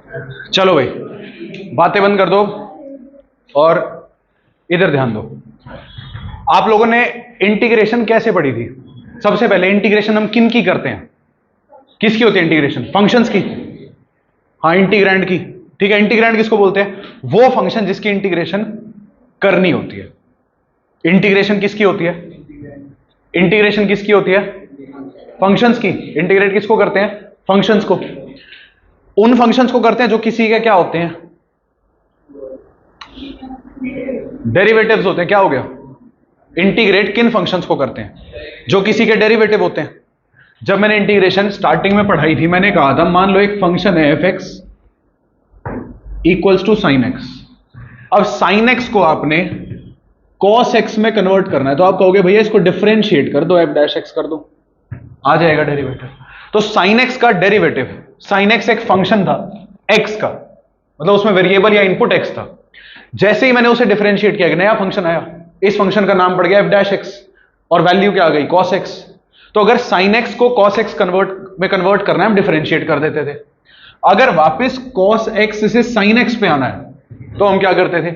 चलो भाई, बातें बंद कर दो और इधर ध्यान दो। आप लोगों ने इंटीग्रेशन कैसे पढ़ी थी? सबसे पहले इंटीग्रेशन हम किन की करते हैं? किसकी होती है इंटीग्रेशन? फंक्शंस की। हाँ, इंटीग्रैंड की। ठीक है, इंटीग्रैंड किसको बोलते हैं? वो फंक्शन जिसकी इंटीग्रेशन करनी होती है। इंटीग्रेशन किसकी होती है? इंटीग्रेशन किसकी होती है? फंक्शंस की। इंटीग्रेट किसको करते हैं? फंक्शंस को। उन फंक्शंस को करते हैं जो किसी के क्या होते हैं? डेरिवेटिव्स होते हैं। क्या हो गया? इंटीग्रेट किन फंक्शंस को करते हैं? जो किसी के डेरिवेटिव होते हैं। जब मैंने इंटीग्रेशन स्टार्टिंग में पढ़ाई थी, मैंने कहा था मान लो एक फंक्शन है f x equals to sine x. अब साइन एक्स को आपने कॉस एक्स में कन्वर्ट करना है, तो आप कहोगे भैया इसको डिफरेंशिएट कर दो, एफ डैश एक्स कर दो, आ जाएगा डेरिवेटिव। तो साइन एक्स का डेरिवेटिव, साइन एक्स एक फंक्शन था एक्स का, मतलब उसमें वेरिएबल या इनपुट एक्स था। जैसे ही मैंने उसे डिफरेंशिएट किया, एक नया फंक्शन आया, इस फंक्शन का नाम पड़ गया एफ डैश एक्स और वैल्यू क्या आ गई? Cos x. तो अगर साइन एक्स को कॉस एक्स कन्वर्ट करना है, हम डिफरेंशिएट कर देते थे। अगर वापस कॉस एक्स से साइन एक्स पे आना है तो हम क्या करते थे?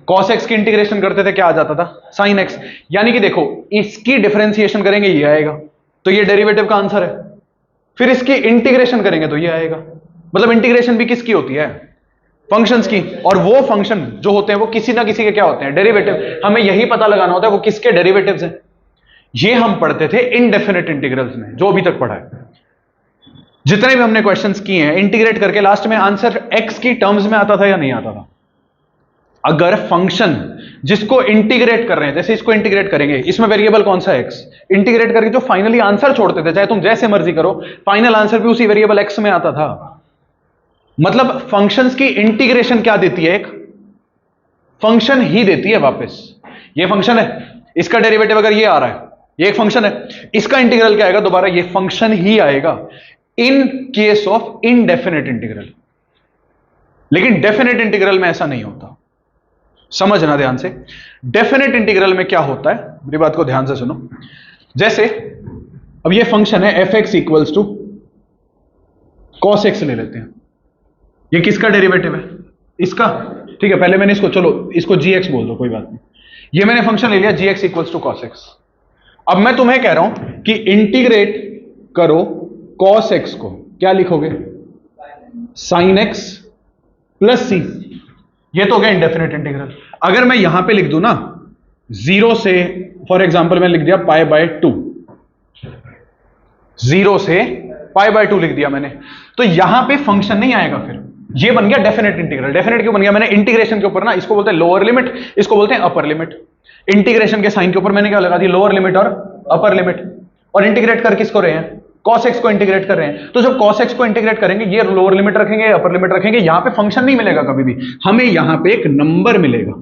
कॉस एक्स की इंटीग्रेशन करते थे, क्या आ जाता था? Sine x. यानी कि देखो, इसकी डिफरेंशिएशन करेंगे ये आएगा, तो ये डेरिवेटिव का आंसर है। फिर इसकी इंटीग्रेशन करेंगे तो ये आएगा। मतलब इंटीग्रेशन भी किसकी होती है? फंक्शंस की। और वो फंक्शन जो होते हैं वो किसी ना किसी के क्या होते हैं? डेरिवेटिव। हमें यही पता लगाना होता है वो किसके डेरिवेटिव्स हैं। ये हम पढ़ते थे इनडेफिनेट इंटीग्रल्स में, जो अभी तक पढ़ा है। जितने भी हमने क्वेश्चंस किए हैं, इंटीग्रेट करके लास्ट में आंसर एक्स की टर्म्स में आता था या नहीं आता था? अगर फंक्शन जिसको इंटीग्रेट कर रहे हैं, जैसे इसको इंटीग्रेट करेंगे, इसमें वेरिएबल कौन सा है? एक्स। इंटीग्रेट करके जो फाइनली आंसर छोड़ते थे, चाहे तुम जैसे मर्जी करो, फाइनल आंसर भी उसी वेरिएबल एक्स में आता था। मतलब फंक्शंस की इंटीग्रेशन क्या देती है? एक फंक्शन ही देती है वापस। ये फंक्शन है, इसका डेरिवेटिव अगर ये आ रहा है, ये एक फंक्शन है, इसका इंटीग्रल क्या आएगा? दोबारा ये फंक्शन ही आएगा in case of indefinite integral. लेकिन डेफिनेट इंटीग्रल में ऐसा नहीं होता, समझना ध्यान से। डेफिनेट इंटीग्रल में क्या होता है, मेरी बात को ध्यान से सुनो। जैसे अब ये फंक्शन है f x equals to cos x ले लेते हैं। ये किसका डेरिवेटिव है? इसका। ठीक है, पहले मैंने इसको, चलो इसको जी एक्स बोल दो, कोई बात नहीं। ये मैंने फंक्शन ले लिया g x equals to cos x. अब मैं तुम्हें कह रहा हूं कि इंटीग्रेट करो कॉस एक्स को, क्या लिखोगे? साइन एक्स प्लस सी। ये तो हो गया इंडेफिनेट इंटीग्रल। अगर मैं यहां पे लिख दूं ना, 0 से, फॉर एग्जांपल मैं लिख दिया पाई बाय 2, 0 से पाई बाय 2 लिख दिया मैंने, तो यहां पे फंक्शन नहीं आएगा। फिर ये बन गया डेफिनेट इंटीग्रल। डेफिनेट क्यों बन गया? मैंने इंटीग्रेशन के ऊपर ना, इसको बोलते हैं लोअर लिमिट, इसको बोलते हैं अपर लिमिट। इंटीग्रेशन के साइन के ऊपर मैंने क्या लगा दी? लोअर लिमिट और अपर लिमिट। और इंटीग्रेट कर किसको रहे हैं? कॉस एक्स को इंटीग्रेट कर रहे हैं। तो जब कॉस एक्स को इंटीग्रेट करेंगे, ये लोअर लिमिट रखेंगे, अपर लिमिट रखेंगे, यहां पे फंक्शन नहीं मिलेगा कभी भी, हमें यहां पे एक नंबर मिलेगा।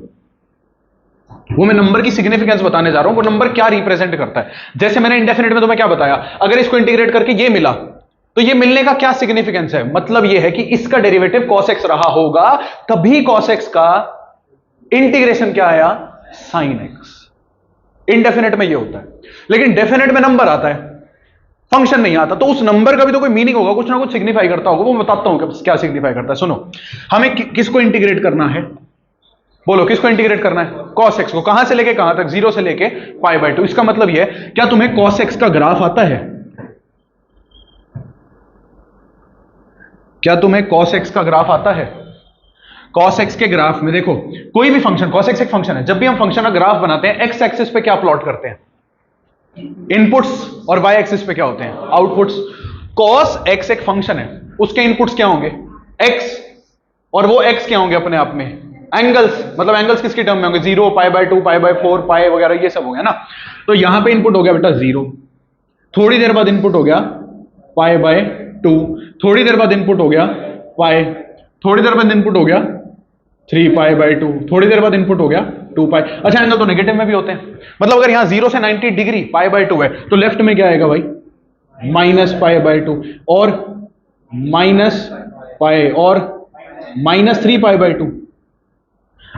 वो मैं नंबर की सिग्निफिकेंस बताने जा रहा हूं, वो नंबर क्या रिप्रेजेंट करता है। जैसे मैंने इंडेफिनेट में तुम्हें क्या बताया, अगर इसको इंटीग्रेट करके ये मिला, तो ये मिलने का क्या सिग्निफिकेंस है? मतलब ये है कि इसका डेरिवेटिव cos x रहा होगा, तभी cos x का इंटीग्रेशन क्या आया? sin x। इंडेफिनेट में ये होता है, लेकिन डेफिनेट में नंबर आता है, फंक्शन नहीं आता। तो उस नंबर का भी तो कोई मीनिंग होगा, कुछ ना कुछ सिग्निफाई करता होगा। वो मैं बताता हूं क्या सिग्निफाई करता है। सुनो, हमें किसको इंटीग्रेट करना है? बोलो, किसको इंटीग्रेट करना है? cos x को। कहां से लेके कहां तक? 0 से लेके पाई बाय 2। इसका मतलब ये है, क्या तुम्हें cos x का ग्राफ आता है? क्या तुम्हें cos x का ग्राफ आता है? cos x के ग्राफ में देखो, कोई भी फंक्शन, cos x एक फंक्शन है, जब भी हम फंक्शन का ग्राफ बनाते हैं, x एक्सिस पे क्या प्लॉट करते हैं? इनपुट्स। और y एक्सिस पे क्या होते हैं? आउटपुट्स। cos x एक फंक्शन है, उसके इनपुट्स क्या होंगे? x। और वो x क्या होंगे अपने आप में? एंगल्स। मतलब एंगल्स किसकी टर्म में होंगे? 0, पाई बाय 2, पाई बाय 4, पाई वगैरह, ये सब हो गया ना। तो यहां पे इनपुट हो गया बेटा 0, थोड़ी देर बाद इनपुट हो गया पाई बाय 2, थोड़ी देर बाद इनपुट हो गया पाई, थोड़ी देर बाद इनपुट हो गया 3 पाई बाय 2, थोड़ी देर बाद इनपुट हो गया 2 पाई। अच्छा, एंगल तो नेगेटिव में भी होते हैं। मतलब अगर यहां 0 से 90 डिग्री पाई बाय 2 है, तो लेफ्ट में क्या आएगा भाई? माइनस पाई बाय 2, और माइनस पाई, और माइनस 3 पाई बाय 2।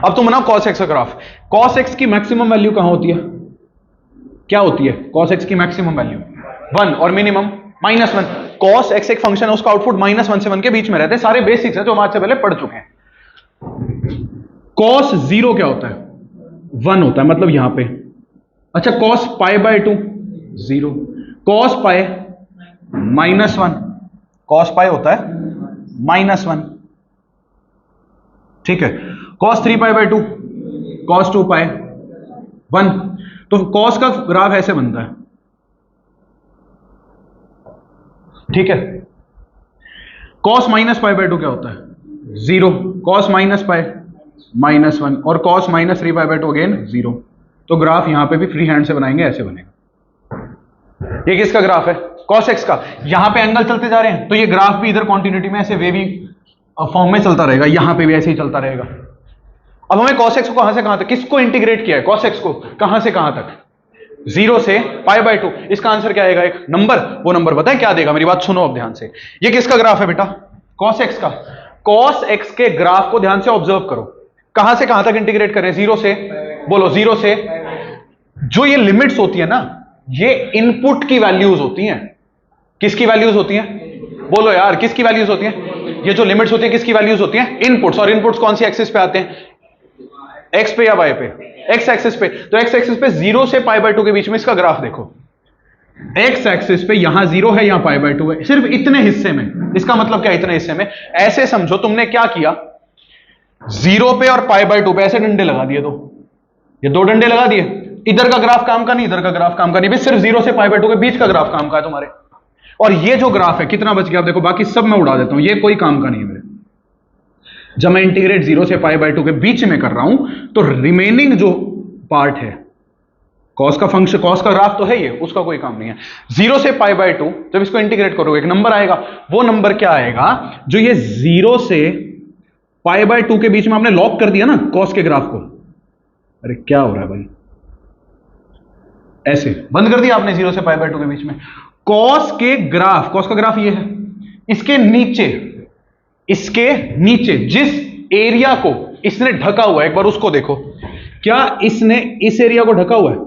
अब तुम बनाओ cos x का ग्राफ। cos x की मैक्सिमम वैल्यू कहां होती है? क्या होती है cos x की मैक्सिमम वैल्यू? 1, और मिनिमम -1। cos x एक फंक्शन है, उसका आउटपुट -1 से 1 के बीच में रहते हैं, सारे बेसिक्स है जो हम आज से पहले पढ़ चुके हैं। cos 0 क्या होता है? 1 होता है, मतलब यहां पे। अच्छा, cos π/2 0, cos π -1, cos π होता है -1, ठीक है। cos 3π/2, cos 2π 1। तो cos का ग्राफ ऐसे बनता है, ठीक है। cos -π/2 क्या होता है? 0, cos -π -1, और cos -3π/2 अगेन 0। तो ग्राफ यहां पे भी फ्री हैंड से बनाएंगे, ऐसे बनेगा। ये किसका ग्राफ है? cos x का। यहां पे एंगल चलते जा रहे हैं, तो ये ग्राफ भी इधर कॉन्टिन्यूटी में ऐसे वेवी फॉर्म में चलता रहेगा, यहां पे भी ऐसे ही चलता रहेगा। अब हमें cos x को कहां से कहां तक, किसको इंटीग्रेट किया है? cos x को कहां से कहां तक? 0 से π/2। इसका आंसर क्या आएगा? एक नंबर। वो नंबर पता है क्या देगा? मेरी बात सुनो अब ध्यान से। ये किसका ग्राफ है बेटा? cos x का। cos x के ग्राफ को ध्यान से ऑब्जर्व करो, कहां से कहां तक इंटीग्रेट करें? 0 से, बोलो 0 से। जो ये लिमिट्स होती है ना, ये इनपुट की वैल्यूज होती हैं। किसकी वैल्यूज होती हैं? बोलो यार, किसकी वैल्यूज होती हैं? ये जो लिमिट्स होती हैं किसकी वैल्यूज होती हैं? इनपुट्स। और इनपुट्स कौन सी एक्सिस पे आते हैं? एक्स पे या वाई पे? एक्स एक्सिस पे। तो एक्स एक्सिस पे 0 से π/2 के बीच में इसका ग्राफ देखो। एक्स एक्सिस पे यहां 0 है, यहां π/2 है, सिर्फ इतने हिस्से में। इसका मतलब क्या? इतने हिस्से में ऐसे समझो तुमने क्या किया, 0 पे और π/2 पे ऐसे डंडे लगा दिए। ये दो डंडे लगा दिए। इधर का ग्राफ काम का नहीं, इधर का ग्राफ काम का नहीं, सिर्फ 0 से π/2 के बीच का ग्राफ काम का है तुम्हारे। और ये जो ग्राफ है कितना बच गया? आप देखो, बाकी सब मैं उड़ा देता हूं, ये कोई काम का नहीं है मेरे। जब मैं इंटीग्रेट 0 से π/2 के बीच में कर रहा हूं, तो रिमेनिंग जो पार्ट है कॉस का फंक्शन, कॉस का ग्राफ तो है ये, उसका कोई काम नहीं है। 0 से π/2 जब इसको इंटीग्रेट करोगे एक नंबर आएगा। वो नंबर क्या आएगा? जो ये 0 से π/2 के बीच में आपने लॉक कर दिया ना कॉस के ग्राफ को। अरे क्या हो रहा है भाई? ऐसे बंद कर दिया आपने 0 से π/2 के बीच में। कॉस के ग्राफ, कॉस का ग्राफ ये है, इसके नीचे जिस एरिया को इसने ढका हुआ है, एक बार उसको देखो। क्या इसने इस एरिया को ढका हुआ है?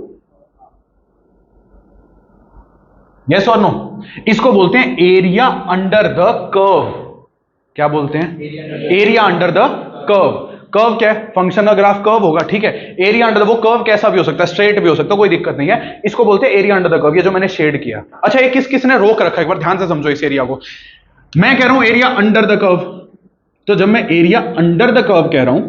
यस और नो? इसको बोलते हैं एरिया अंडर द कर्व। क्या बोलते हैं? Area under the curve. Curve क्या है? फंक्शन का ग्राफ कर्व होगा, ठीक है। एरिया अंडर, वो कर्व कैसा भी हो सकता है, स्ट्रेट भी हो सकता है, कोई दिक्कत नहीं है। इसको बोलते हैं एरिया अंडर द कर्व। ये जो मैंने शेड किया, अच्छा ये किसने रोक रखा है? एक बार ध्यान से समझो इस एरिया को। मैं कह रहा हूं एरिया अंडर द कर्व, तो जब मैं एरिया अंडर द कर्व कह रहा हूं,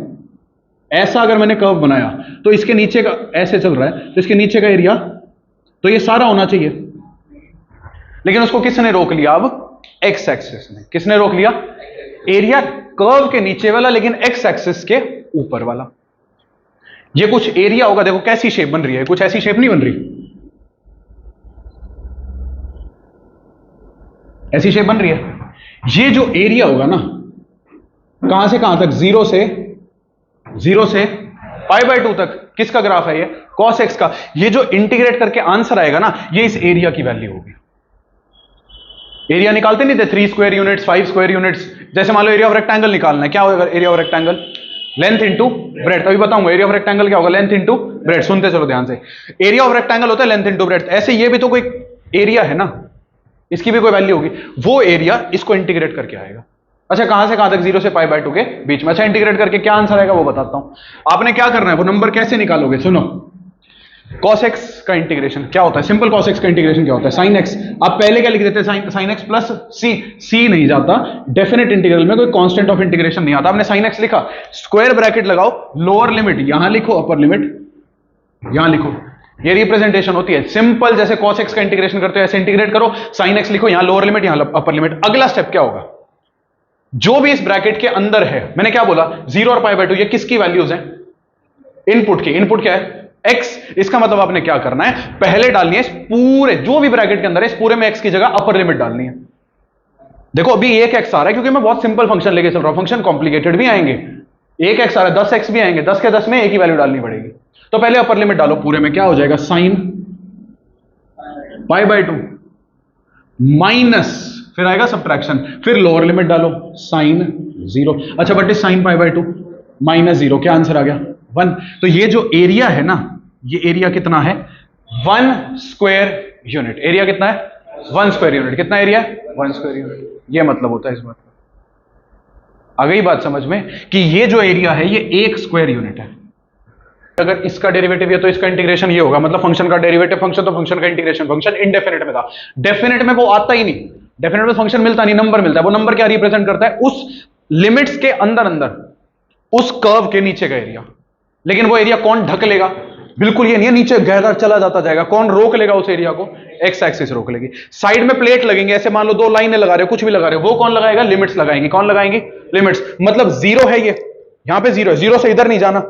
ऐसा अगर मैंने कर्व बनाया तो इसके नीचे का ऐसे चल रहा है, तो इसके नीचे का एरिया तो ये सारा होना चाहिए। लेकिन उसको किसने रोक लिया? अब एक्स एक्सिस ने। किसने रोक लिया? एरिया कर्व के नीचे वाला, लेकिन एक्स एक्सिस के ऊपर वाला। ये कुछ एरिया होगा, देखो कैसी शेप बन रही है, कुछ ऐसी शेप नहीं बन रही, ऐसी शेप बन रही है। ये जो एरिया होगा ना, कहां से कहां तक? 0 से π/2 तक। किसका ग्राफ है ये? cos x का। ये जो इंटीग्रेट करके आंसर आएगा ना, ये इस एरिया की वैल्यू होगी। एरिया निकालते नहीं थे 3 स्क्वायर यूनिट्स, 5 स्क्वायर यूनिट्स। जैसे मान लो एरिया ऑफ रेक्टेंगल निकालना है, क्या होगा area of rectangle? Length into breadth. अभी बताऊंगा एरिया ऑफ रेक्टेंगल क्या होगा, लेंथ इंटू ब्रेड्थ। सुनते चलो ध्यान से। एरिया ऑफ रेक्टेंगल होता है लेंथ इंटू ब्रेड्थ। ऐसे ये भी तो कोई एरिया है ना, इसकी भी कोई वैल्यू होगी। वो एरिया इसको इंटीग्रेट करके आएगा। अच्छा, कहां से कहां तक? 0 से π/2 के बीच में। अच्छा, इंटीग्रेट करके क्या आंसर आएगा वो बताता हूं। आपने क्या करना है, वो नंबर कैसे निकालोगे? सुनो, cos x का इंटीग्रेशन क्या होता है? सिंपल cos x का इंटीग्रेशन क्या होता है? sin x। आप पहले क्या लिख देते हैं? sin x प्लस c नहीं जाता। डेफिनेट इंटीग्रल में कोई कांस्टेंट ऑफ इंटीग्रेशन नहीं आता। आपने sin x लिखा, स्क्वायर ब्रैकेट लगाओ, लोअर लिमिट यहां लिखो, अपर लिमिट यहां लिखो। ये रिप्रेजेंटेशन होती है सिंपल। जैसे cos x का इंटीग्रेशन करते हो ऐसे इंटीग्रेट करो। sin x लिखो, यहां लोअर लिमिट, यहां अपर लिमिट। अगला स्टेप क्या होगा? जो भी इस ब्रैकेट के अंदर है, मैंने क्या बोला? 0 और π/2, ये किसकी वैल्यूज हैं? इनपुट की। इनपुट क्या है? x। इसका मतलब आपने क्या करना है? पहले डालनी है इस पूरे, जो भी ब्रैकेट के अंदर है, इस पूरे में x की जगह अपर लिमिट डालनी है। देखो अभी एक x आ रहा है क्योंकि मैं बहुत सिंपल फंक्शन लेके चल रहा हूं। फंक्शन कॉम्प्लिकेटेड भी आएंगे, एक x आ रहा है, 10x भी आएंगे, 10 के 10 में एक ही वैल्यू डालनी पड़ेगी। तो पहले अपर लिमिट डालो पूरे में, क्या हो जाएगा? sin π/2 माइनस, फिर आएगा सब्ट्रैक्शन, फिर लोअर लिमिट डालो sin 0। अच्छा, बट इज sin π/2 -0, क्या आंसर आ गया? 1। तो ये जो एरिया है ना, ये एरिया कितना है? 1 स्क्वायर यूनिट। एरिया कितना है? 1 स्क्वायर यूनिट। कितना एरिया है? 1 स्क्वायर यूनिट। ये मतलब होता है इस बात का। आ गई बात समझ में कि ये जो एरिया है ये 1 स्क्वायर यूनिट है। अगर इसका डेरिवेटिव है तो इसका इंटीग्रेशन ये होगा, मतलब फंक्शन का डेरिवेटिव फंक्शन, तो फंक्शन का इंटीग्रेशन फंक्शन। इनडेफिनेट में था, डेफिनेट में वो आता ही नहीं। डेफिनेट में फंक्शन मिलता नहीं, नंबर मिलता है। वो नंबर क्या रिप्रेजेंट करता है? उस लिमिट्स के अंदर अंदर उस कर्व के नीचे का एरिया। लेकिन वो एरिया कौन ढक लेगा? बिल्कुल ये नहीं है नीचे गहरा चला जाता जाएगा। कौन रोक लेगा उस एरिया को? एक्स एक्सिस रोक लेगी। साइड में प्लेट लगेंगे, ऐसे मान लो 2 लाइनें लगा रहे हो, कुछ भी लगा रहे हो, वो कौन लगाएगा? लिमिट्स लगाएंगे। कौन लगाएंगे? लिमिट्स। मतलब 0 है ये, यहां पे 0 है, 0 से इधर नहीं जाना,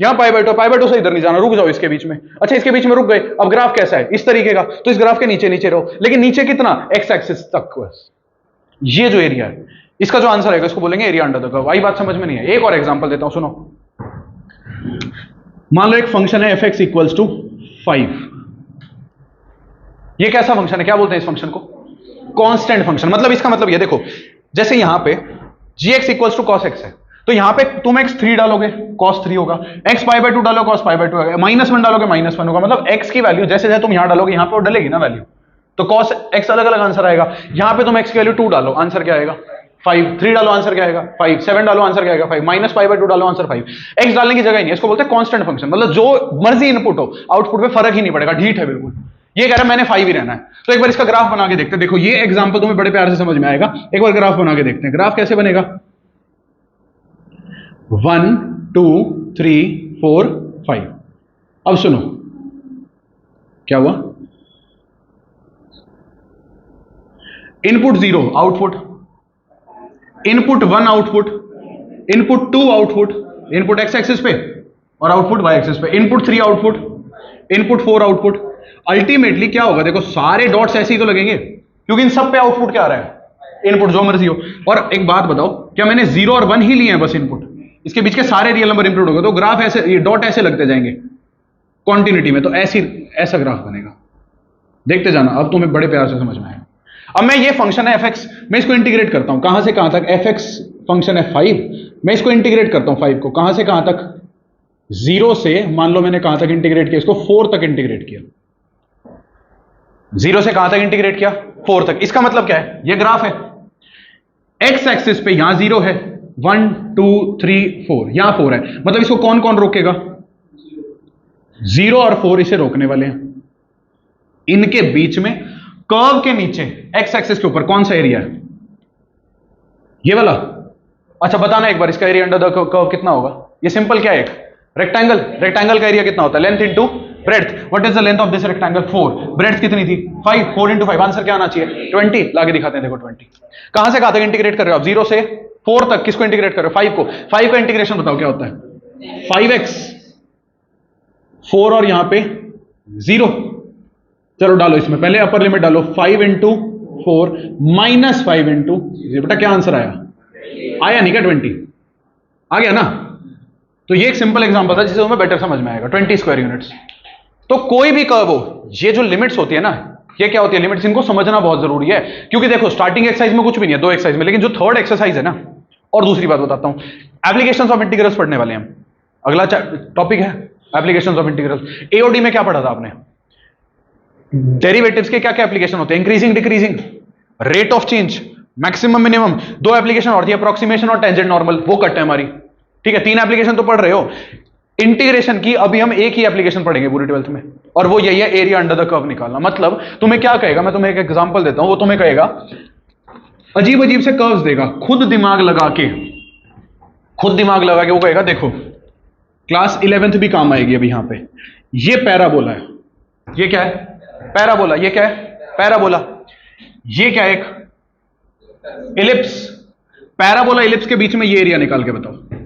यहां पाई2 से इधर नहीं जाना, रुक जाओ इसके बीच में। अच्छा इसके बीच में रुक गए, अब ग्राफ कैसा है? इस तरीके का, तो इस ग्राफ के नीचे नीचे रहो, लेकिन नीचे कितना? एक्स एक्सिस तक बस। ये जो एरिया है इसका जो आंसर आएगा इसको बोलेंगे एरिया अंडर द कर्व। आई बात समझ में नहीं है? एक और एग्जांपल देता हूं, सुनो। मान लो एक फंक्शन है f(x = 5). ये कैसा फंक्शन है? क्या बोलते हैं इस फंक्शन को? Constant function. मतलब इसका मतलब ये देखो, जैसे यहां पे gx = cos x है, तो यहां पे तुम x3 डालोगे cos 3 होगा, x π/2 डालो cos π/2 होगा, -1 डालोगे -1 होगा। मतलब x की वैल्यू जैसे जैसे तुम यहां डालोगे यहां पे वो डलेगी ना वैल्यू, तो cos x अलग अलग आंसर आएगा। यहां पे तुम x की वैल्यू 2 डालो, आंसर क्या आएगा? 5। 3 डालो, आंसर क्या आएगा? 5। 7 डालो, आंसर क्या आएगा? 5। -π/2 डालो, आंसर 5। x डालने की जगह ही नहीं, इसको बोलते हैं कांस्टेंट फंक्शन। मतलब जो मर्जी इनपुट हो, आउटपुट पे फर्क ही नहीं पड़ेगा, ढीठ है बिल्कुल। ये कह रहा है मैंने 5 ही रहना है। तो एक बार इसका ग्राफ बना के देखते हैं। देखो ये एग्जांपल तुम्हें बड़े प्यार से समझ में आएगा। एक बार ग्राफ बना के देखते हैं। ग्राफ कैसे बनेगा? 1 2 3 4 5। अब सुनो क्या हुआ? Input 0 output, input 1 output, input 2 output, input x axis पे और आउटपुट y एक्सिस पे, input 3 output, input 4 output. Ultimately क्या होगा? देखो सारे डॉट्स ऐसे ही तो लगेंगे क्योंकि इन सब पे आउटपुट क्या आ रहा है? इनपुट जो मर्जी हो। और एक बात बताओ, क्या मैंने 0 और 1 ही लिए हैं बस इनपुट? इसके बीच के सारे रियल नंबर इंक्लूड हो गए तो ग्राफ ऐसे, ये डॉट ऐसे लगते जाएंगे कॉन्टिन्यूटी में, तो ऐसा ग्राफ बनेगा। देखते जाना, अब तुम्हें बड़े प्यार से समझ में आएगा। अब मैं ये फंक्शन है fx, मैं इसको इंटीग्रेट करता हूं कहां से कहां तक? fx फंक्शन है 5, मैं इसको इंटीग्रेट करता हूं 5 को कहां से कहां तक? 0 से, मान लो मैंने कहां तक इंटीग्रेट किया? इसको 4 तक इंटीग्रेट किया। 0 से कहां तक इंटीग्रेट किया? 4 तक। इसका मतलब क्या है? ये ग्राफ है, x एक्सिस पे यहां 0 है, 1 2 3 4, यहां 4 है। मतलब इसको कौन कौन रोकेगा? 0 और 4 इसे रोकने वाले हैं। इनके बीच में कर्व के नीचे x एक्सिस के ऊपर कौन सा एरिया है? ये वाला। अच्छा बताना एक बार, इसका एरिया अंडर द कर्व कितना होगा? ये सिंपल क्या है? एक रेक्टेंगल, रेक्टेंगल का एरिया कितना होता है? Length into breadth. What is the length of this rectangle? 4। Breadth कितनी थी? 5। 4 × 5, आंसर क्या आना चाहिए? 20। लाके दिखाते हैं, देखो 20। कहां से कहां तक इंटीग्रेट कर रहे हो आप? 0 से 4 तक। किसको इंटीग्रेट कर रहे हो? 5 को। 5 का इंटीग्रेशन बताओ क्या होता है? 5x, 4 और यहां पे 0। चलो डालो इसमें, पहले अपर लिमिट डालो, 5 × 4 -5 × 0। बेटा क्या आंसर आया? आया नहीं क्या? 20 आ गया ना? तो ये एक सिंपल एग्जांपल था जिसे तुम्हें बेटर समझ में आएगा। 20 स्क्वायर यूनिट्स। तो कोई भी कर्व हो, ये जो लिमिट्स होती है ना, ये क्या होती है? लिमिट्स। इनको समझना बहुत जरूरी है क्योंकि देखो स्टार्टिंग एक्सरसाइज में कुछ भी नहीं है, 2 एक्सरसाइज में, लेकिन जो थर्ड एक्सरसाइज है ना, और दूसरी बात बताता हूं, एप्लीकेशंस ऑफ इंटीग्रल्स पढ़ने वाले हैं। अगला टॉपिक है एप्लीकेशंस ऑफ इंटीग्रल्स। एओडी में क्या पढ़ा था आपने? डेरिवेटिव्स के क्या क्या एप्लीकेशन होते हैं? Increasing, decreasing, rate of change, maximum, minimum. 2 application और थी, अप्रोक्सीमेशन और टेंजेंट नॉर्मल, वो कट है हमारी। ठीक है, 3 एप्लीकेशन तो पढ़ रहे हो। इंटीग्रेशन की अभी हम एक ही एप्लीकेशन पढ़ेंगे पूरी 12th में, और वो यही है एरिया अंडर द कर्व निकालना। मतलब तुम्हें क्या कहेगा, मैं तुम्हें एक एग्जांपल देता हूं, वो तुम्हें कहेगा, अजीब अजीब से कर्व्स देगा, खुद दिमाग लगा के वो कहेगा देखो क्लास 11th भी काम आएगी अभी। यहां पे ये पैराबोला है, ये क्या है? पैराबोला। ये क्या है? पैराबोला। ये क्या है? एक इलिप्स। पैराबोला इलिप्स के बीच में ये एरिया निकाल के बताओ।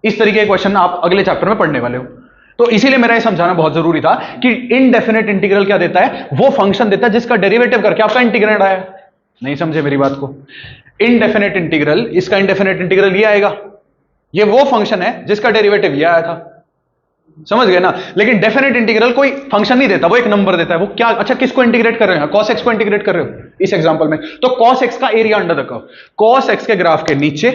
इस तरीके के क्वेश्चन आप अगले चैप्टर में पढ़ने वाले हो। तो इसीलिए मेरा ये समझाना बहुत जरूरी था कि इनडेफिनेट इंटीग्रल क्या देता है? वो फंक्शन देता है जिसका डेरिवेटिव करके आपका इंटीग्रेंड आया। नहीं समझे मेरी बात को? इनडेफिनेट इंटीग्रल, इसका इनडेफिनेट इंटीग्रल ये आएगा। ये वो फंक्शन है जिसका डेरिवेटिव ये आया था। समझ गए ना? लेकिन डेफिनेट इंटीग्रल कोई फंक्शन नहीं देता, वो एक नंबर देता है। वो क्या? अच्छा किसको इंटीग्रेट कर रहे हो? cos x को इंटीग्रेट कर रहे हो इस एग्जांपल में। तो cos x का area under the curve, cos x के ग्राफ के नीचे,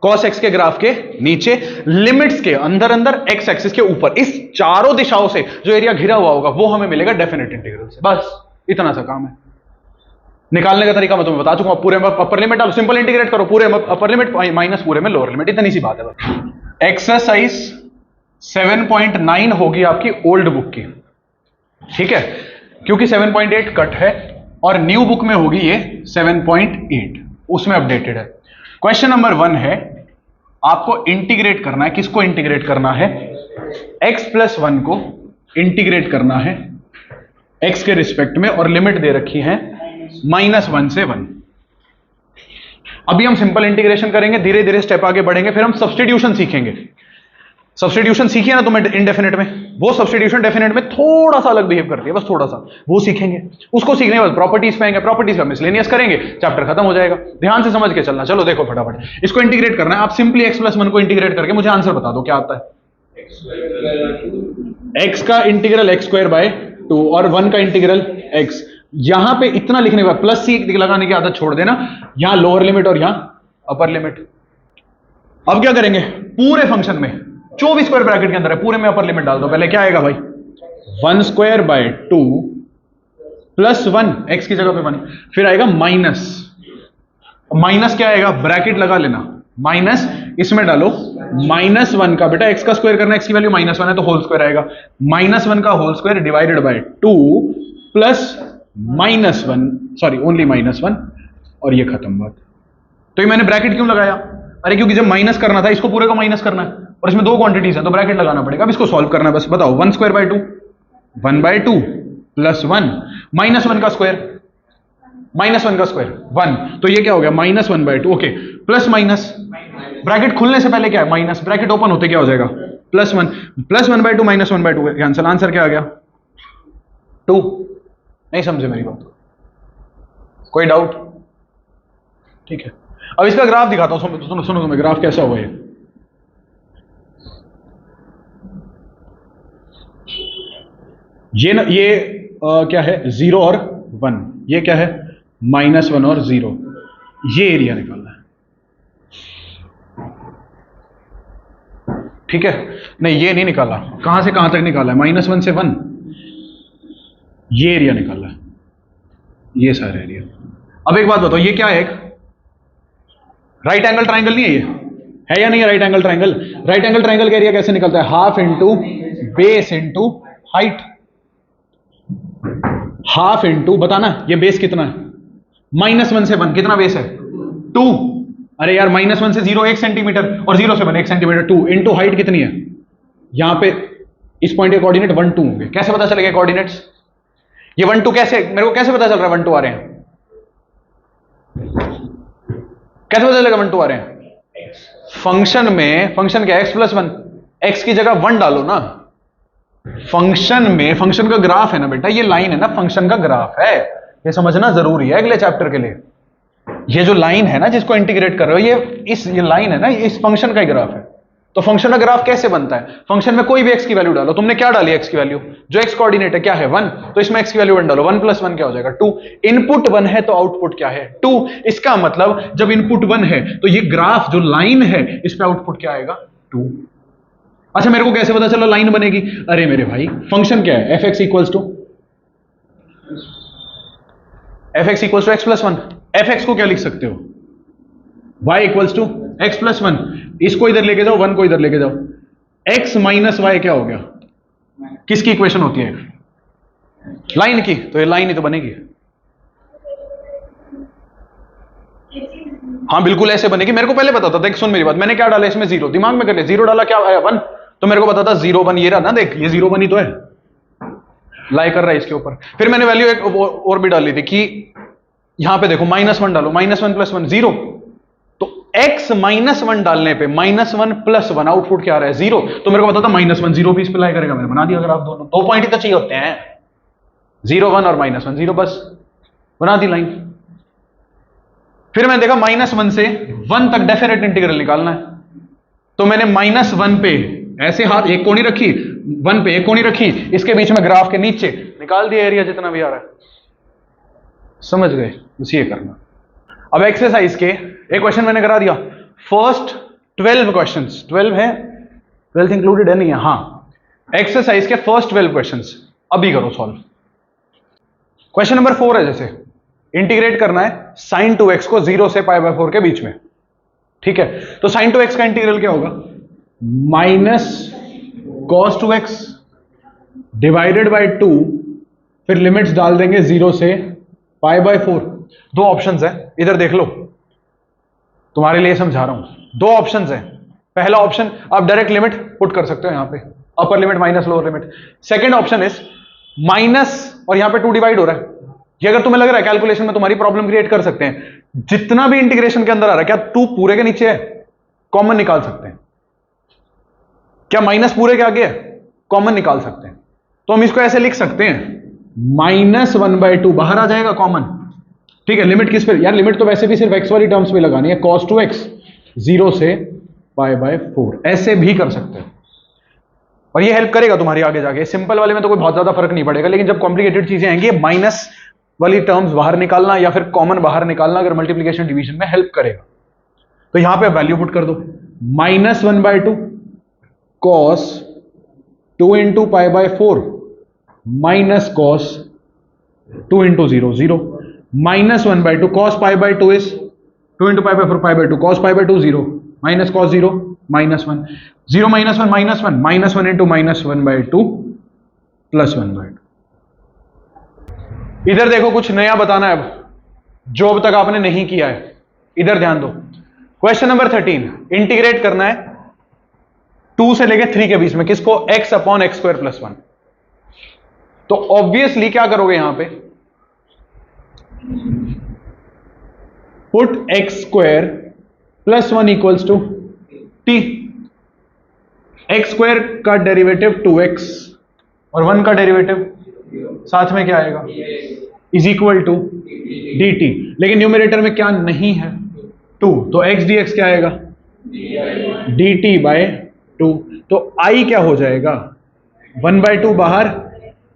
cos x के ग्राफ के नीचे, लिमिट्स के अंदर अंदर, x एक्सिस के ऊपर, इस चारों दिशाओं से जो एरिया घिरा हुआ होगा वो हमें मिलेगा डेफिनेट इंटीग्रल से। बस इतना सा काम है। निकालने का तरीका मैं तुम्हें बता चुका हूं, पूरे में अपर लिमिट डालो, सिंपल इंटीग्रेट करो, पूरे में अपर लिमिट माइनस पूरे में लोअर लिमिट, इतनी सी बात है बस। एक्सरसाइज 7.9 होगी आपकी ओल्ड बुक की, ठीक है, क्योंकि 7.8 कट है और न्यू बुक में होगी ये 7.8, उसमें अपडेटेड है। क्वेश्चन नंबर 1 है, आपको इंटीग्रेट करना है, किसको इंटीग्रेट करना है, x प्लस 1 को इंटीग्रेट करना है x के रिस्पेक्ट में, और लिमिट दे रखी है -1 से 1। अभी हम सिंपल इंटीग्रेशन करेंगे, धीरे धीरे स्टेप आगे बढ़ेंगे, फिर हम सब्स्टिट्यूशन सीखेंगे। सब्स्टिट्यूशन सीखिए ना तुम्हें इनडेफिनेट में, वो सब्स्टिट्यूशन डेफिनेट में थोड़ा सा अलग बिहेव करती है, बस थोड़ा सा, वो सीखेंगे। उसको सीखने के बाद प्रॉपर्टीज पे आएंगे, प्रॉपर्टीज का मिसलेनियस करेंगे, चैप्टर खत्म हो जाएगा। ध्यान से समझ के चलना। चलो देखो फटाफट, इसको इंटीग्रेट करना है। आप सिंपली x प्लस 1 को इंटीग्रेट करके मुझे आंसर बता दो क्या आता है। x का इंटीग्रल x² बाय 2 और 1 का इंटीग्रल x। यहां पे इतना लिखने के बाद प्लस सी लगाने की आदत छोड़ देना, यहां लोअर लिमिट और यहां अपर लिमिट। अब क्या करेंगे, पूरे फंक्शन में 24 स्क्वायर ब्रैकेट के अंदर है, पूरे में अपर लिमिट डाल दो। पहले क्या आएगा भाई, 1² बाय 2 प्लस 1, x की जगह पे 1, फिर आएगा माइनस, माइनस क्या आएगा, ब्रैकेट लगा लेना, माइनस इसमें डालो -1 का, बेटा x का स्क्वायर करना, x की वैल्यू -1 है तो होल स्क्वायर आएगा, -1 का whole square divided by 2 plus -1, sorry only -1, और ये खत्म बात। तो ये मैंने ब्रैकेट क्यों लगाया, अरे क्योंकि जब माइनस करना था इसको पूरे को माइनस करना है, और इसमें दो क्वांटिटीज है तो ब्रैकेट लगाना पड़ेगा। अब इसको सॉल्व करना है, बस बताओ, 1² बाय 2, 1/2 प्लस 1, -1 का स्क्वायर, -1 का स्क्वायर 1, तो ये क्या हो गया, -1/2, ओके, प्लस माइनस, ब्रैकेट खुलने से पहले क्या है माइनस, ब्रैकेट ओपन होते क्या हो जाएगा, +1, +1/2 -1/2 कैंसिल, आंसर क्या आ गया 2। नहीं समझे मेरी बात, कोई डाउट, ठीक है। अब इसका ग्राफ दिखाता हूं, सुनो सुनो तुम्हें ग्राफ कैसा हुआ ये क्या है 0 और 1, ये क्या है -1 और 0, ये एरिया निकालना है, ठीक है। नहीं ये नहीं निकाला, कहां से कहां तक निकाला है, -1 से 1, ये एरिया निकाला है, ये सारा एरिया। अब एक बात बताओ, ये क्या है, एक राइट एंगल ट्राइंगल नहीं है या नहीं है right angle triangle. Right angle triangle का एरिया कैसे निकलता है, half into base into height, half into, बताना ये बेस कितना है, -1 से 1 कितना बेस है 2, अरे यार -1 से 0 1 सेंटीमीटर और 0 से 1 1 सेंटीमीटर, 2 इंटू हाइट कितनी है, यहां पे इस पॉइंट के कोऑर्डिनेट 1 2 होंगे। कैसे पता चलेगा कोऑर्डिनेट्स, ये 1 2 कैसे, मेरे को कैसे पता चल रहा है 1 2 आ रहे हैं, कैसे पता चलेगा 1 2 आ रहे हैं, फंक्शन में, फंक्शन क्या है x प्लस 1, x की जगह 1 डालो ना, फंक्शन में, फंक्शन का ग्राफ है ना बेटा, ये लाइन है ना, फंक्शन का ग्राफ है, ये समझना जरूरी है अगले चैप्टर के लिए। ये जो लाइन है ना जिसको इंटीग्रेट कर रहे हो, ये लाइन है ना, इस फंक्शन का ही ग्राफ है। तो फंक्शन का ग्राफ कैसे बनता है, फंक्शन में कोई भी x की वैल्यू डालो, तुमने क्या डाली x की वैल्यू, जो x कोऑर्डिनेट है क्या है 1, तो इसमें x की वैल्यू 1 डालो, 1 + 1 क्या हो जाएगा 2, इनपुट 1 है तो आउटपुट क्या है 2, इसका मतलब जब इनपुट 1 है तो ये ग्राफ जो लाइन है इस पे आउटपुट क्या आएगा 2। अच्छा मेरे को कैसे पता चला लाइन बनेगी, अरे मेरे भाई फंक्शन क्या है fx equals to x plus 1, fx को क्या लिख सकते हो y equals to x plus 1, इसको इधर लेके जाओ, 1 को इधर लेके जाओ, x माइनस वाई क्या हो गया, किसकी इक्वेशन होती है, लाइन की, तो ये लाइन ही तो बनेगी, हाँ बिल्कुल ऐसे बनेगी। मेरे को पहले पता था, देख सुन मेरी बात, मैंने क्या डाला इसमें 0, दिमाग में कर लिया, 0 डाला क्या आया 1, तो मेरे को पता था 0 1, ये रहा ना, देख ये 0 1 ही तो है, लाई कर रहा है इसके ऊपर। फिर मैंने वैल्यू एक और भी डाली थी कि यहां पे देखो -1 डालो, -1 + 1 0, तो x -1 डालने पे -1 + 1 आउटपुट क्या आ रहा है 0, तो मेरे को पता था -1 0 भी इस पे लाई करेगा, मैंने बना दिया। अगर आप दोनों 2 पॉइंट ही तो चाहिए होते हैं, 0 1 और -1 0, बस बना दी लाइन। फिर मैंने देखा -1 से 1 तक डेफिनेट इंटीग्रल निकालना है, तो मैंने -1 पे ऐसे हाथ एक कोणी रखी, 1 पे एक कोणी रखी, इसके बीच में ग्राफ के नीचे निकाल दिया एरिया जितना भी आ रहा है, समझ गए, बस ये करना। अब एक्सरसाइज के एक क्वेश्चन मैंने करा दिया, फर्स्ट 12 क्वेश्चंस, 12 है, 12th इंक्लूडेड है नहीं है, हाँ, एक्सरसाइज के फर्स्ट 12 क्वेश्चंस अभी करो सॉल्व। क्वेश्चन नंबर 4 है, जैसे इंटीग्रेट करना है sin 2x को 0 से π/4 के बीच में, ठीक है। तो sin 2x का इंटीग्रल क्या होगा, minus cos 2x divided by 2, फिर लिमिट्स डाल देंगे 0 से π/4। दो ऑप्शंस है, इधर देख लो, तुम्हारे लिए समझा रहा हूं। दो ऑप्शंस है, पहला ऑप्शन आप डायरेक्ट लिमिट पुट कर सकते हो यहां पे, upper limit minus lower limit. Second option is minus और यहां पे 2 डिवाइड हो रहा है, ये अगर तुम्हें लग रहा है कैलकुलेशन में तुम्हारी प्रॉब्लम क्रिएट कर सकते हैं। जितना भी इंटीग्रेशन के अंदर आ रहा है, क्या 2 पूरे के नीचे है, कॉमन निकाल सकते हैं। क्या माइनस पूरे के आगे है, कॉमन निकाल सकते हैं। तो हम इसको ऐसे लिख सकते हैं, -1/2 बाहर आ जाएगा कॉमन, ठीक है। लिमिट किस पे यार, लिमिट तो वैसे भी सिर्फ x वाली टर्म्स में लगानी है, cos 2x 0 से π/4, ऐसे भी कर सकते हो और ये हेल्प करेगा तुम्हारी आगे जाके। सिंपल वाले में तो कोई बहुत ज्यादा फर्क नहीं पड़ेगा, लेकिन जब कॉम्प्लिकेटेड चीजें आएंगी, माइनस वाली टर्म्स बाहर निकालना या फिर कॉमन बाहर निकालना अगर मल्टीप्लिकेशन डिवीजन में हेल्प करेगा। तो यहां पे वैल्यू पुट कर दो, -1/2 cos 2 × π/4 minus cos 2 × 0 0, -1/2 cos π/2 is 2 × π/4 π/2, cos π/2 0, minus cos 0 -1, 0 -1 -1, -1 × -1/2 +1/2। इधर देखो, कुछ नया बताना है अब जो अब तक आपने नहीं किया है, इधर ध्यान दो। क्वेश्चन नंबर 13, इंटीग्रेट करना है 2 से लेके 3 के बीच में, किसको, x/x² + 1। तो ऑब्वियसली क्या करोगे यहां पे, पुट x² + 1 = t। x² का डेरिवेटिव 2x और 1 का डेरिवेटिव साथ में क्या आएगा, = dt। लेकिन न्यूमरेटर में क्या नहीं है, 2, तो x dx क्या आएगा, dt/2। तो I क्या हो जाएगा, 1/2 बाहर,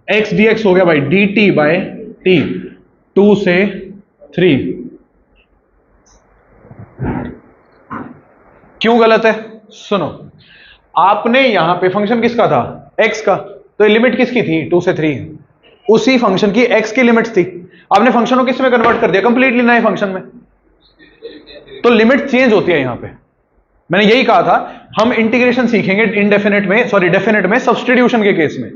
x dx हो गया भाई dt/t, 2 से 3। क्यों गलत है, सुनो, आपने यहां पे फंक्शन किसका था, x का, तो ये लिमिट किसकी थी, 2 से 3, उसी फंक्शन की x की लिमिट्स थी। आपने फंक्शन को किस में कन्वर्ट कर दिया, कंप्लीटली नए फंक्शन में, तो लिमिट चेंज होती है यहां पे। मैंने यही कहा था, हम इंटीग्रेशन सीखेंगे इनडेफिनेट में, सॉरी डेफिनेट में, सब्स्टिट्यूशन के केस में।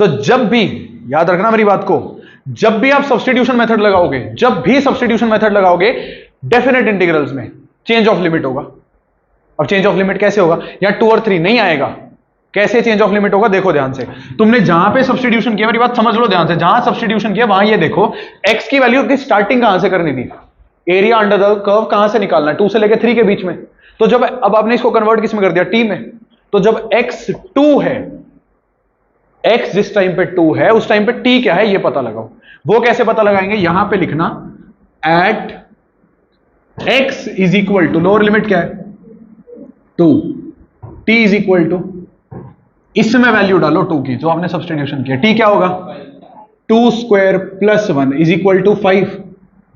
तो जब भी, याद रखना मेरी बात को, जब भी आप सब्स्टिट्यूशन मेथड लगाओगे, जब भी सब्स्टिट्यूशन मेथड लगाओगे डेफिनेट इंटीग्रल्स में, चेंज ऑफ लिमिट होगा। अब चेंज ऑफ लिमिट कैसे होगा, यहां 2 और 3 नहीं आएगा, कैसे चेंज ऑफ लिमिट होगा, देखो ध्यान से। तुमने जहां पे सब्स्टिट्यूशन किया, मेरी बात समझ लो ध्यान से, जहां सब्स्टिट्यूशन किया वहां ये देखो, x की वैल्यू की स्टार्टिंग कहां से करनी थी, एरिया अंडर द कर्व कहां से निकालना है, 2 से लेकर 3 के बीच में। तो जब अब आपने इसको कन्वर्ट किस में कर दिया, t में, तो जब x 2 है, x जिस टाइम पे 2 है, उस टाइम पे t क्या है ये पता लगाओ। वो कैसे पता लगाएंगे, यहां पे लिखना एट x = लोअर लिमिट क्या है 2, t = इसमें वैल्यू डालो 2 की जो आपने सब्स्टिट्यूशन किया, t क्या होगा, 2² + 1 = 5।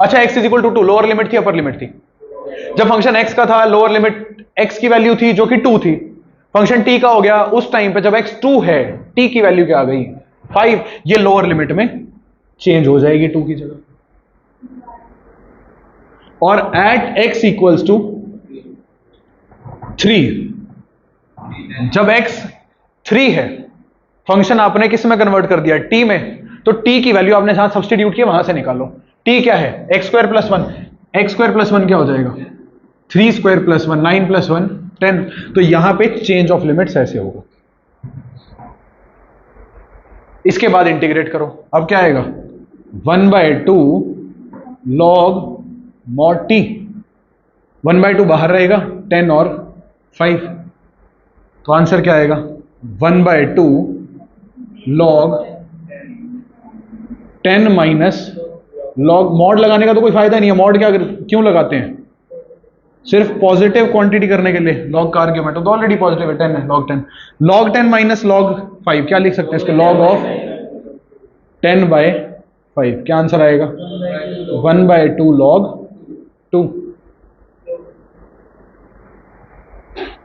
अच्छा, x = 2, लोअर लिमिट थी अपर लिमिट थी, जब फंक्शन x का था लोअर लिमिट x की वैल्यू थी जो कि 2 थी, फंक्शन t का हो गया उस टाइम पे जब x 2 है, t की वैल्यू क्या आ गई 5, ये लोअर लिमिट में चेंज हो जाएगी 2 की जगह। और एट x = 3, जब x 3 है, फंक्शन आपने किस में कन्वर्ट कर दिया, t में, तो t की वैल्यू आपने जहां सब्स्टिट्यूट किया वहां से निकालो। t क्या है, x² + 1, x² + 1 क्या हो जाएगा, 3² + 1, 9 + 1 10। तो यहां पे चेंज ऑफ लिमिट्स ऐसे होगा। इसके बाद इंटीग्रेट करो, अब क्या आएगा, 1/2 log mod t, 1/2 बाहर रहेगा, 10 और 5, तो आंसर क्या आएगा, 1/2 log 10 - log, मॉड लगाने का तो कोई फायदा नहीं है, मॉड क्या क्यों लगाते हैं, सिर्फ पॉजिटिव क्वांटिटी करने के लिए, लॉग का आर्ग्यूमेंट तो ऑलरेडी पॉजिटिव है, 10 है, log 10, log 10 - log 5 क्या लिख सकते हैं इसके, log ऑफ 10/5, क्या आंसर आएगा, 1/2 log 2।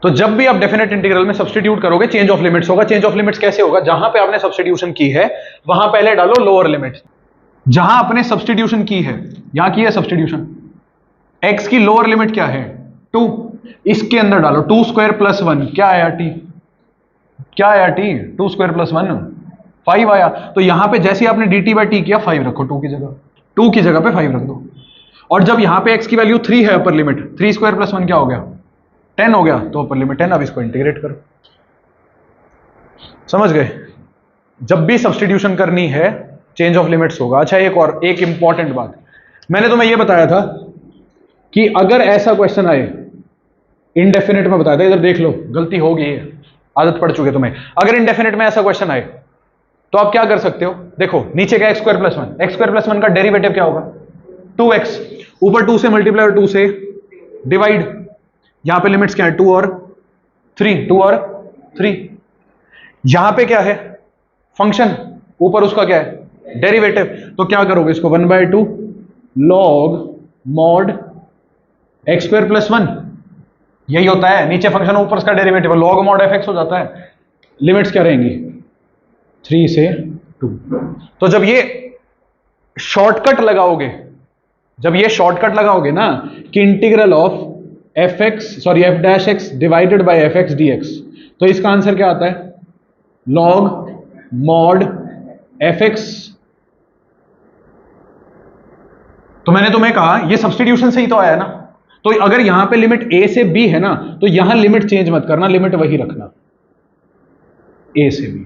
तो जब भी आप डेफिनेट इंटीग्रल में सब्स्टिट्यूट करोगे चेंज ऑफ लिमिट्स होगा। चेंज ऑफ लिमिट्स कैसे होगा, जहां पे आपने सब्स्टिट्यूशन की है वहां पहले डालो लोअर लिमिट, जहां अपने सब्स्टिट्यूशन की है, यहां की है सब्स्टिट्यूशन, x की लोअर लिमिट क्या है 2, इसके अंदर डालो 2 स्क्वायर प्लस 1, क्या आया t, क्या आया t, 2 स्क्वायर प्लस 1 5 आया। तो यहां पे जैसे आपने dt बाई टी किया 5 रखो 2 की जगह, 2 की जगह पे 5 रख दो। और जब यहां पे x की वैल्यू 3 है, अपर लिमिट 3 स्क्वायर प्लस 1 क्या हो गया 10 हो गया, तो अपर लिमिट 10। अब इसको इंटीग्रेट करो, समझ गए। जब भी सब्स्टिट्यूशन करनी है चेंज ऑफ लिमिट्स होगा। अच्छा एक इंपॉर्टेंट बात, मैंने तुम्हें यह बताया था कि अगर ऐसा क्वेश्चन आए, इनडेफिनेट में बताया था, इधर देख लो गलती हो गई है, आदत पड़ चुकी है तुम्हें। अगर इनडेफिनेट में ऐसा क्वेश्चन आए तो आप क्या कर सकते हो, देखो नीचे क्या x square plus 1, x square plus 1 का डेरिवेटिव क्या होगा 2x, ऊपर 2 से मल्टीप्लाई और 2 से डिवाइड, यहां पे लिमिट्स क्या है 2 और 3, यहां पे क्या है फंक्शन, ऊपर उसका क्या है डेरिवेटिव। तो क्या करोगे इसको 1/2 log mod x square plus 1, यही होता है, नीचे फंक्शन ऊपर उसका डेरिवेटिव log mod fx हो जाता है। लिमिट्स क्या रहेंगी 3 से 2। तो जब ये शॉर्टकट लगाओगे, ना कि integral of f dash x divided by fx dx, तो इसका आंसर क्या आता है log mod fx। तो मैंने तुम्हें कहा ये सब्स्टिट्यूशन से ही तो आया ना, तो अगर यहां पे लिमिट a से b है ना, तो यहां लिमिट चेंज मत करना, लिमिट वही रखना a से b।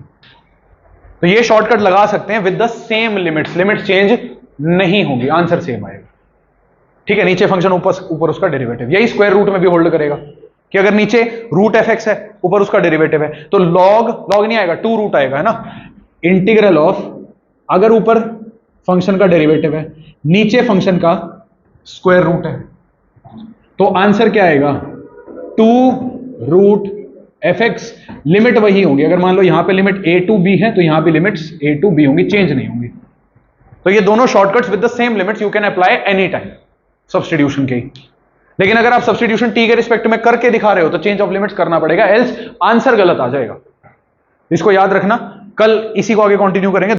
तो ये शॉर्टकट लगा सकते हैं with the same limits, limit change नहीं होगी, आंसर सेम आएगा। ठीक है, नीचे फंक्शन ऊपर उसका डेरिवेटिव, यही स्क्वायर रूट में भी होल्ड करेगा कि अगर नीचे रूट fx है ऊपर उसका डेरिवेटिव है तो log नहीं आएगा 2 रूट आएगा, है ना। इंटीग्रल ऑफ, अगर ऊपर फंक्शन का डेरिवेटिव है नीचे फंक्शन का स्क्वायर रूट है, तो आंसर क्या आएगा 2 रूट fx। लिमिट वही होंगी, अगर मान लो यहां पे लिमिट a टू b है तो यहां पे लिमिट्स a टू b होंगी, चेंज नहीं होंगी। तो ये दोनों shortcuts with the same limits you can apply any time substitution के। लेकिन अगर आप सब्स्टिट्यूशन t के रिस्पेक्ट में करके दिखा रहे हो तो चेंज ऑफ लिमिट्स करना पड़ेगा, एल्स आंसर गलत आ जाएगा। इसको याद रखना, कल इसी को आगे कंटिन्यू करेंगे।